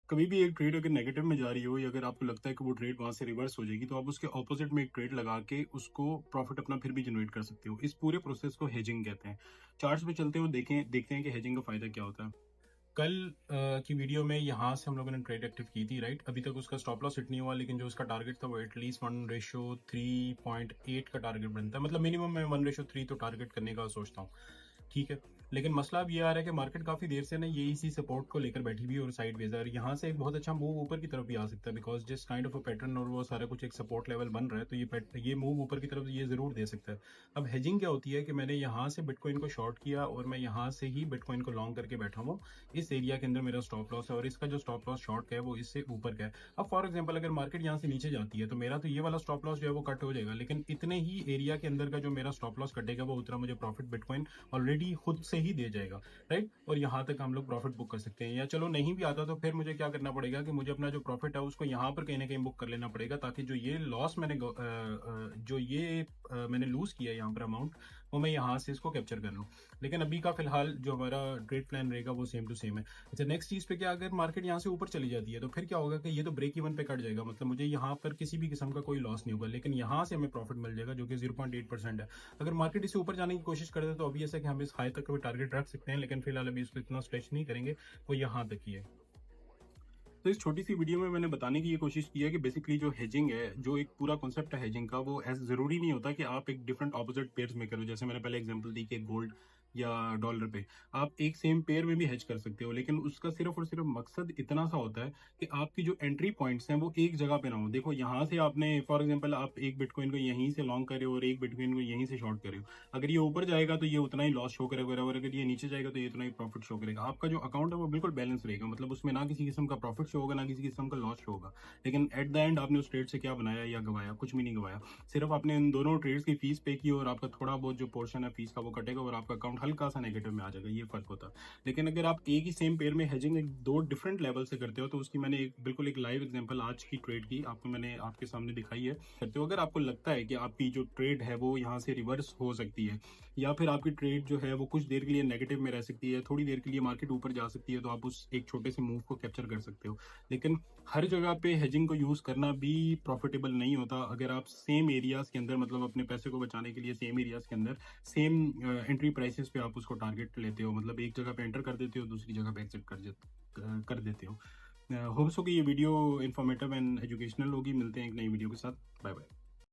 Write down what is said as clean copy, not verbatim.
कभी भी एक ट्रेड अगर नेगेटिव में जा रही हो या अगर आपको लगता है कि वो ट्रेड वहां से रिवर्स हो जाएगी, तो आप उसके ऑपोजिट में एक ट्रेड लगा के उसको प्रॉफिट अपना फिर भी जनरेट कर सकते हो। इस पूरे प्रोसेस को हेजिंग कहते हैं। चार्ट्स पे चलते हुए देखते हैं कि हेजिंग का फायदा क्या होता है। कल की वीडियो में यहाँ से हम लोगों ने ट्रेड एक्टिव की थी, राइट। अभी तक उसका स्टॉप लॉस हिट नहीं हुआ, लेकिन जो उसका टारगेट था वो एटलीस्ट 1:3.8 का टारगेट बनता है। मतलब मिनिमम मैं 1:3 तो टारगेट करने का सोचता हूँ, ठीक है। लेकिन मसला अब ये आ रहा है कि मार्केट काफी देर से ना ये इसी सपोर्ट को लेकर बैठी हुई है और साइड वेज, और यहाँ से एक बहुत अच्छा मूव ऊपर की तरफ भी आ सकता है, बिकॉज जिस काइंड ऑफ अ पैटर्न और वो सारा कुछ एक सपोर्ट लेवल बन रहा है, तो ये मूव ऊपर की तरफ ये जरूर दे सकता है। अब हेजिंग क्या होती है कि मैंने यहाँ से बिटकॉइन को शॉर्ट किया और मैं यहाँ से ही बिटकॉइन को लॉन्ग करके बैठा हूँ। इस एरिया के अंदर मेरा स्टॉप लॉस है और इसका जो स्टॉप लॉस शॉर्ट का है वो इससे ऊपर का है। अब फॉर एग्जांपल अगर मार्केट यहाँ से नीचे जाती है तो मेरा तो ये वाला स्टॉप लॉस जो है वो कट हो जाएगा, लेकिन इतने ही एरिया के अंदर का जो मेरा स्टॉप लॉस कटेगा वो उतना मुझे प्रॉफिट बिटकॉइन ऑलरेडी खुद से ही दे जाएगा, राइट। और यहाँ तक हम लोग प्रॉफिट बुक कर सकते हैं। या चलो नहीं भी आता तो फिर मुझे क्या करना पड़ेगा कि मुझे अपना जो प्रॉफिट है उसको यहाँ पर कहीं ना कहीं बुक कर लेना पड़ेगा, ताकि जो ये लॉस मैंने लूज किया यहाँ पर अमाउंट, वो मैं यहाँ से इसको कैप्चर कर लूँ। लेकिन अभी का फिलहाल जो हमारा ट्रेड प्लान रहेगा वो सेम टू सेम है। अच्छा, नेक्स्ट चीज पे क्या, अगर मार्केट यहाँ से ऊपर चली जाती है तो फिर क्या होगा कि ये तो ब्रेक इवन पे कट जाएगा, मतलब मुझे यहाँ पर किसी भी किस्म का कोई लॉस नहीं होगा, लेकिन यहाँ से हमें प्रॉफिट मिल जाएगा जो कि 0.8% है। अगर मार्केट इससे ऊपर जाने की कोशिश करते हैं तो ऑब्वियस है कि हम इस हाई तक का टारगेट रख सकते हैं, लेकिन फिलहाल अभी इसको इतना स्ट्रेच नहीं करेंगे, वो यहाँ तक ही है। तो इस छोटी सी वीडियो में मैंने बताने की ये कोशिश की है कि बेसिकली जो हेजिंग है, जो एक पूरा कॉन्सेप्ट है हेजिंग का, वो ऐसा जरूरी नहीं होता कि आप एक डिफरेंट ऑपोजिट पेयर्स में करो। जैसे मैंने पहले एग्जांपल दी कि गोल्ड या डॉलर पे आप एक सेम पेयर में भी हेज कर सकते हो, लेकिन उसका सिर्फ और सिर्फ मकसद इतना सा होता है कि आपकी जो एंट्री पॉइंट्स हैं वो एक जगह पे ना हो। देखो, यहाँ से आपने फॉर एग्जाम्पल आप एक बिटकॉइन को यहीं से लॉन्ग कर रहे हो और एक बिटकॉइन को यहीं से शॉर्ट कर रहे हो। अगर ये ऊपर जाएगा तो ये उतना ही लॉस शो करेगा, और अगर ये नीचे जाएगा तो ये उतना ही प्रॉफिट शो करेगा। आपका जो अकाउंट है वो बिल्कुल बैलेंस रहेगा, मतलब उसमें ना किसी किस्म का प्रॉफिट शो होगा ना किसी किस्म का लॉस शो होगा। लेकिन एट द एंड आपने उस ट्रेड से क्या बनाया या गवाया, कुछ भी नहीं गवाया। सिर्फ आपने इन दोनों ट्रेड्स की फीस पे की और आपका थोड़ा बहुत जो पोर्शन है फीस का वो कटेगा और आपका अकाउंट हल्का सा नेगेटिव में आ जाएगा, ये फर्क होता है। लेकिन अगर आप एक ही सेम पेयर में हेजिंग दो डिफरेंट लेवल से करते हो, तो उसकी मैंने बिल्कुल एक लाइव एग्जांपल आज की ट्रेड की आपको मैंने आपके सामने दिखाई है। करते हो, अगर आपको लगता है कि आपकी जो ट्रेड है वो यहाँ से रिवर्स हो सकती है, या फिर आपकी ट्रेड जो है वो कुछ देर के लिए नेगेटिव में रह सकती है, थोड़ी देर के लिए मार्केट ऊपर जा सकती है, तो आप उस एक छोटे से मूव को कैप्चर कर सकते हो। लेकिन हर जगह पे हेजिंग को यूज करना भी प्रॉफिटेबल नहीं होता। अगर आप सेम एरियाज के अंदर, मतलब अपने पैसे को बचाने के लिए सेम एरियाज के अंदर सेम एंट्री प्राइसेस पे आप उसको टारगेट लेते हो, मतलब एक जगह पे एंटर कर देते हो, दूसरी जगह पे एग्जिट कर देते हो। होप्स हो कि ये वीडियो इन्फॉर्मेटिव एंड एजुकेशनल होगी। मिलते हैं एक नई वीडियो के साथ। Bye bye.